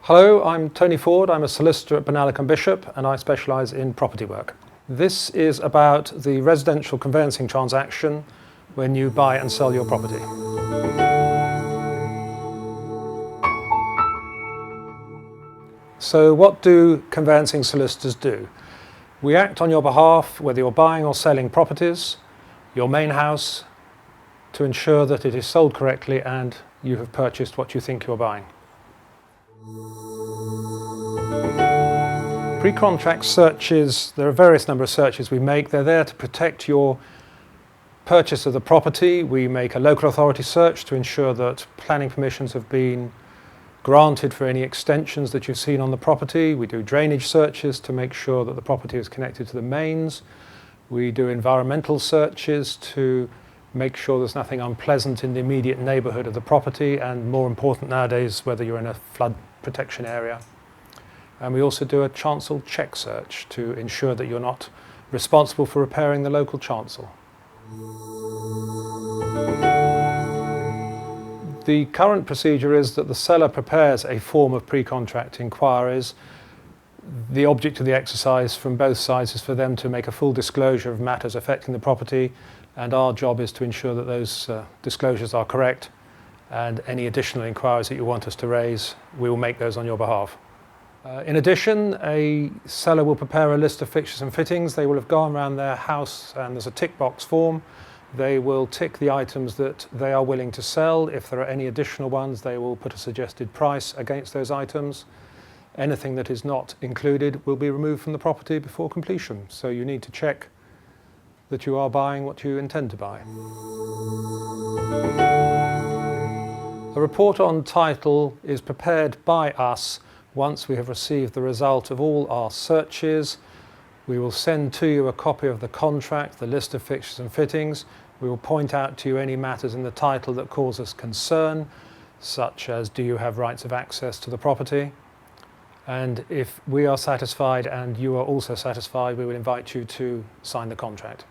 Hello, I'm Tony Ford. I'm a solicitor at Bonallack and Bishop and I specialise in property work. This is about the residential conveyancing transaction when you buy and sell your property. So what do conveyancing solicitors do? We act on your behalf whether you're buying or selling properties, your main house, to ensure that it is sold correctly and you have purchased what you think you're buying. Pre-contract searches, there are various number of searches we make. They're there to protect your purchase of the property. We make a local authority search to ensure that planning permissions have been granted for any extensions that you've seen on the property. We do drainage searches to make sure that the property is connected to the mains. We do environmental searches to make sure there's nothing unpleasant in the immediate neighbourhood of the property, and more important nowadays, whether you're in a flood protection area. And we also do a chancel check search to ensure that you're not responsible for repairing the local chancel. The current procedure is that the seller prepares a form of pre-contract inquiries. The object of the exercise from both sides is for them to make a full disclosure of matters affecting the property, and our job is to ensure that those disclosures are correct, and any additional inquiries that you want us to raise, we will make those on your behalf. In addition, a seller will prepare a list of fixtures and fittings. They will have gone around their house and there's a tick box form. They will tick the items that they are willing to sell. If there are any additional ones, they will put a suggested price against those items. Anything that is not included will be removed from the property before completion. So you need to check that you are buying what you intend to buy. A report on title is prepared by us once we have received the result of all our searches. We will send to you a copy of the contract, the list of fixtures and fittings. We will point out to you any matters in the title that cause us concern, such as do you have rights of access to the property? And if we are satisfied and you are also satisfied, we will invite you to sign the contract.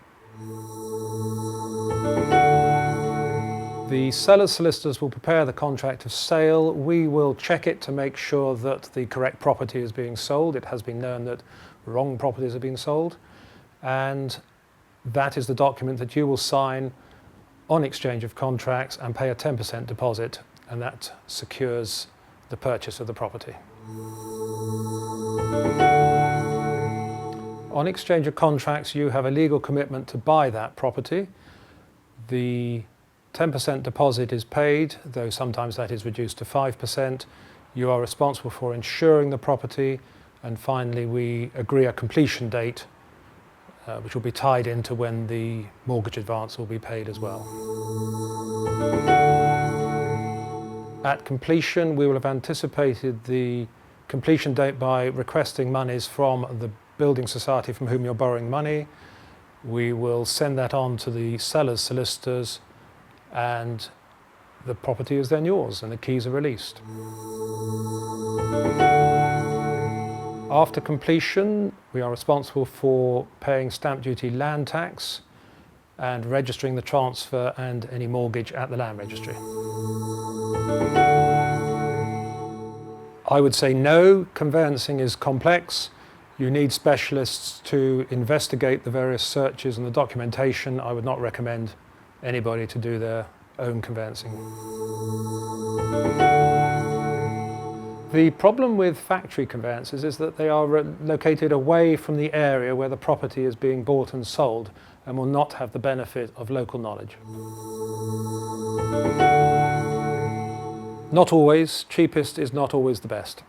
The seller's solicitors will prepare the contract of sale. We will check it to make sure that the correct property is being sold. It has been known that wrong properties have been sold. And that is the document that you will sign on exchange of contracts and pay a 10% deposit, and that secures the purchase of the property. On exchange of contracts, you have a legal commitment to buy that property. The 10% deposit is paid, though sometimes that is reduced to 5%. You are responsible for insuring the property, and finally we agree a completion date which will be tied into when the mortgage advance will be paid as well. At completion, we will have anticipated the completion date by requesting monies from the building society from whom you're borrowing money. We will send that on to the seller's solicitors, and the property is then yours and the keys are released. After completion, we are responsible for paying stamp duty, land tax, and registering the transfer and any mortgage at the land registry. I would say no, conveyancing is complex. You need specialists to investigate the various searches and the documentation. I would not recommend anybody to do their own conveyancing. The problem with factory conveyances is that they are located away from the area where the property is being bought and sold, and will not have the benefit of local knowledge. Not always. Cheapest is not always the best.